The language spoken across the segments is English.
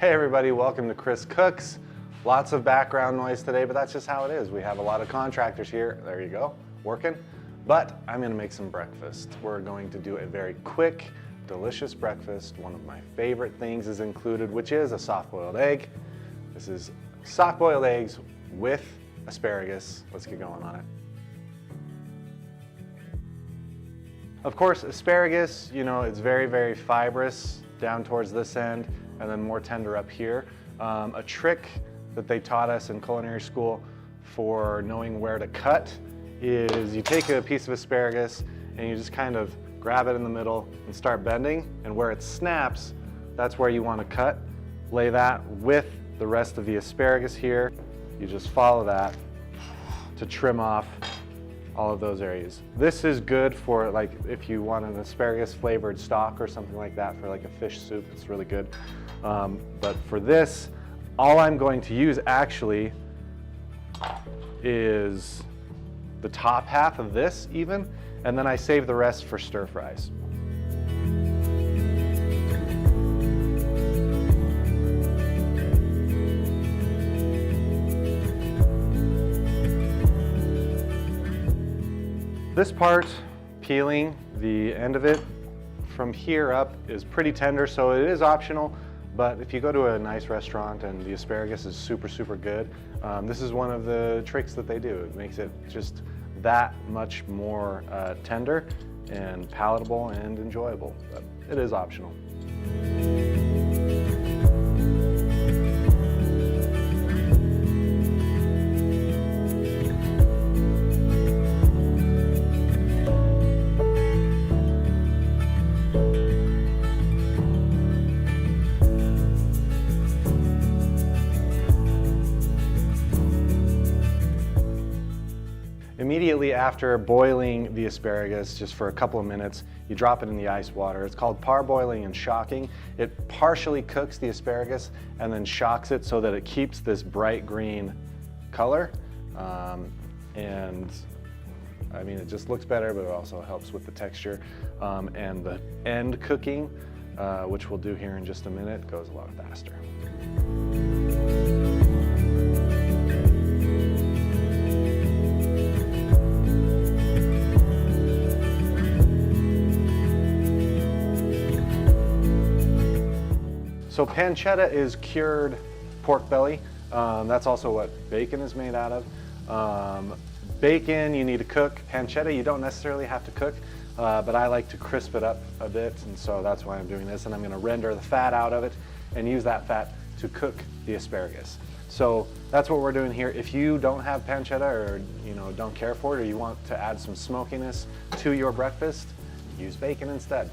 Hey everybody, welcome to Chris Cooks. Lots of background noise today, but that's just how it is. We have a lot of contractors here. There you go, working. But I'm gonna make some breakfast. We're going to do a very quick, delicious breakfast. One of my favorite things is included, which is a soft-boiled egg. This is soft-boiled eggs with asparagus. Let's get going on it. Of course, asparagus, you know, it's very, very fibrous down towards this end and then more tender up here. A trick that they taught us in culinary school for knowing where to cut is you take a piece of asparagus and you just kind of grab it in the middle and start bending, and where it snaps, that's where you want to cut. Lay that with the rest of the asparagus here. You just follow that to trim off all of those areas. This is good for, like, if you want an asparagus flavored stock or something like that for like a fish soup, it's really good. But for this, all I'm going to use actually is the top half of this even, and then I save the rest for stir fries. This part, peeling the end of it from here up, is pretty tender, so it is optional. But if you go to a nice restaurant and the asparagus is super, super good, this is one of the tricks that they do. It makes it just that much more tender and palatable and enjoyable, but it is optional. Immediately after boiling the asparagus, just for a couple of minutes, you drop it in the ice water. It's called parboiling and shocking. It partially cooks the asparagus and then shocks it so that it keeps this bright green color. And I mean, it just looks better, but it also helps with the texture. And the end cooking, which we'll do here in just a minute, goes a lot faster. So pancetta is cured pork belly. That's also what bacon is made out of. Bacon you need to cook. Pancetta you don't necessarily have to cook, but I like to crisp it up a bit, and so that's why I'm doing this. And I'm gonna render the fat out of it and use that fat to cook the asparagus. So that's what we're doing here. If you don't have pancetta, or don't care for it, or you want to add some smokiness to your breakfast, use bacon instead.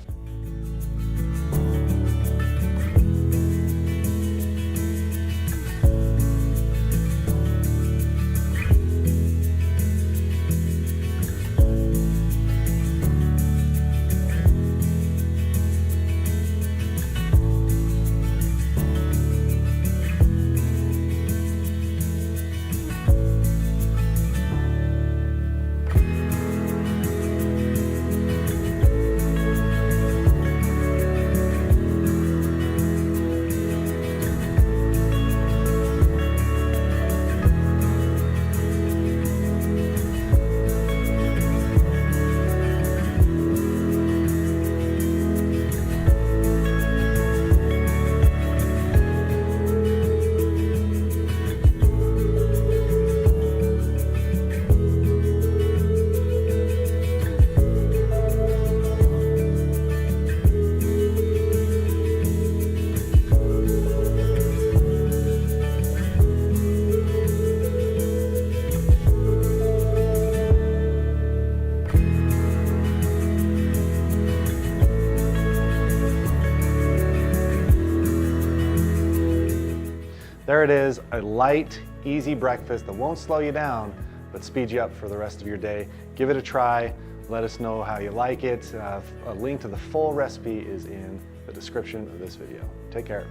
There it is, a light, easy breakfast that won't slow you down, but speed you up for the rest of your day. Give it a try. Let us know how you like it. A link to the full recipe is in the description of this video. Take care.